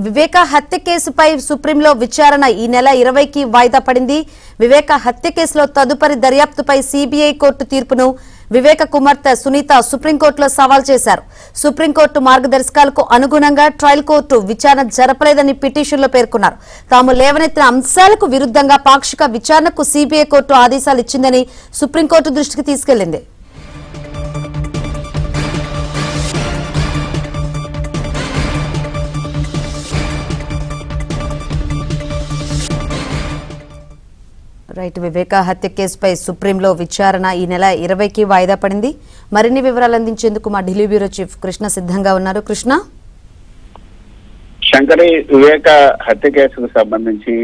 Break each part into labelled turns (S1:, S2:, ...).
S1: వివేక హత్య కేసుపై సుప్రీంలో విచారణ ఈ నెల 20కి వాయిదా పడింది. వివేక హత్య కేసులో తదుపరి దర్యాప్తుపై సిబిఐ కోర్టు తీర్పును వివేక కుమార్తె సునీత సుప్రీంకోర్టులో సవాల్ చేశారు. సుప్రీంకోర్టు మార్గదర్శకాలకు అనుగుణంగా ట్రయల్ కోర్టు విచారణ జరపలేదని పిటిషన్లో పేర్కొన్నారు. తాము లేవనెత్తిన అంశాలకు విరుద్ధంగా పాక్షిక విచారణకు సిబిఐ కోర్టు ఆదేశాలు ఇచ్చిందని సుప్రీంకోర్టు దృష్టికి తీసుకెళ్లింది. రైట్, వివేక హత్య కేసుపై సుప్రీంలో విచారణ ఈ నెల 20కి వాయిదా పడింది. మరిన్ని వివరాలు అందించేందుకు మా ఢిల్లీ బ్యూరో చీఫ్ కృష్ణ సిద్ధంగా ఉన్నారు. కృష్ణ,
S2: శంకరి వివేక హత్య కేసుకు సంబంధించి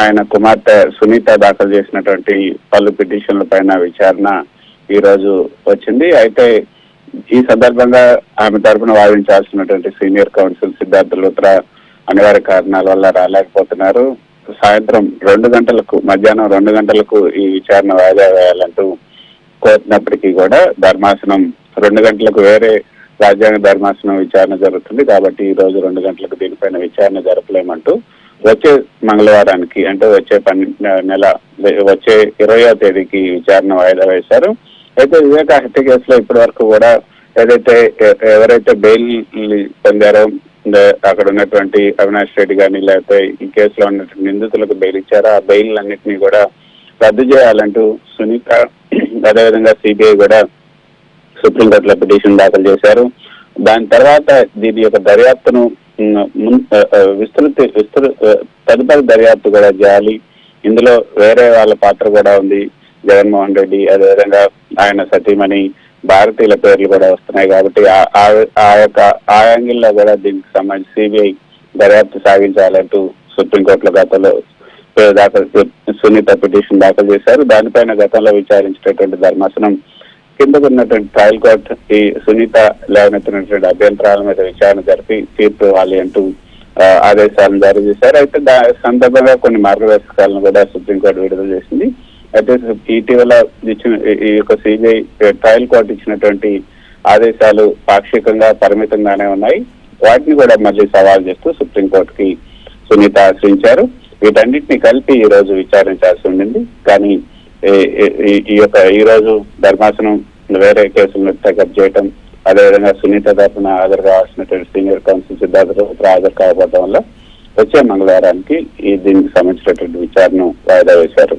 S2: ఆయన కుమార్తె సునీత దాఖలు చేసినటువంటి పలు పిటిషన్ల పైన విచారణ ఈ రోజు వచ్చింది. అయితే ఈ సందర్భంగా ఆమె తరఫున వాదించాల్సినటువంటి సీనియర్ కౌన్సిల్ సిద్ధార్థ లూత్రా అనివార్య కారణాల వల్ల రాలేకపోతున్నారు. సాయంత్రం మధ్యాహ్నం 2 గంటలకు ఈ విచారణ వాయిదా వేయాలంటూ కోరినప్పటికీ కూడా ధర్మాసనం 2 గంటలకు వేరే రాజ్యాంగ ధర్మాసనం విచారణ జరుగుతుంది కాబట్టి ఈ రోజు 2 గంటలకు దీనిపైన విచారణ జరపలేమంటూ వచ్చే మంగళవారానికి అంటే వచ్చే 20వ తేదీకి విచారణ వాయిదా వేశారు. అయితే వివేక హత్య కేసులో ఇప్పటి వరకు కూడా ఎవరైతే బెయిల్ పొందారో అక్కడ ఉన్నటువంటి అవినాష్ రెడ్డి కానీ లేకపోతే ఈ కేసులో ఉన్నటువంటి నిందితులకు బెయిల్ ఇచ్చారో ఆ బెయిల్ అన్నింటినీ కూడా రద్దు చేయాలంటూ సునీత అదేవిధంగా సిబిఐ కూడా సుప్రీంకోర్టులో పిటిషన్ దాఖలు చేశారు. దాని తర్వాత దీని యొక్క దర్యాప్తును తదుపరి దర్యాప్తు కూడా చేయాలి. ఇందులో వేరే వాళ్ళ పాత్ర కూడా ఉంది. జగన్మోహన్ రెడ్డి అదేవిధంగా ఆయన సతీమణి భారతీయుల పేర్లు కూడా వస్తున్నాయి కాబట్టి ఆ యాంగిల్లో కూడా దీనికి సంబంధించి సిబిఐ దర్యాప్తు సాగించాలంటూ సుప్రీంకోర్టులో గతంలో సునీత పిటిషన్ దాఖలు చేశారు. దానిపైన గతంలో విచారించినటువంటి ధర్మాసనం కిందకు ఉన్నటువంటి ట్రయల్ కోర్టు ఈ సునీత లేవనెత్తినటువంటి అభ్యంతరాల మీద విచారణ జరిపి తీర్పు ఇవ్వాలి అంటూ ఆదేశాలను జారీ చేశారు. అయితే సందర్భంగా కొన్ని మార్గదర్శకాలను కూడా సుప్రీంకోర్టు విడుదల చేసింది. అయితే ఇటీవల ఇచ్చిన ఈ యొక్క సిబిఐ ట్రయల్ కోర్టు ఇచ్చినటువంటి ఆదేశాలు పాక్షికంగా పరిమితంగానే ఉన్నాయి. వాటిని కూడా మళ్ళీ సవాల్ చేస్తూ సుప్రీంకోర్టుకి సునీత ఆశ్రయించారు. వీటన్నిటిని కలిపి ఈ రోజు విచారించాల్సి ఉండింది. కానీ ఈ రోజు ధర్మాసనం వేరే కేసులను టేకప్ చేయటం అదేవిధంగా సునీత తరఫున హాజరు కావాల్సినటువంటి సీనియర్ కౌన్సిల్ సిద్ధార్థ హాజరు కాకపోవడం వల్ల వచ్చే మంగళవారానికి దీనికి సంబంధించినటువంటి విచారణ వాయిదా వేశారు.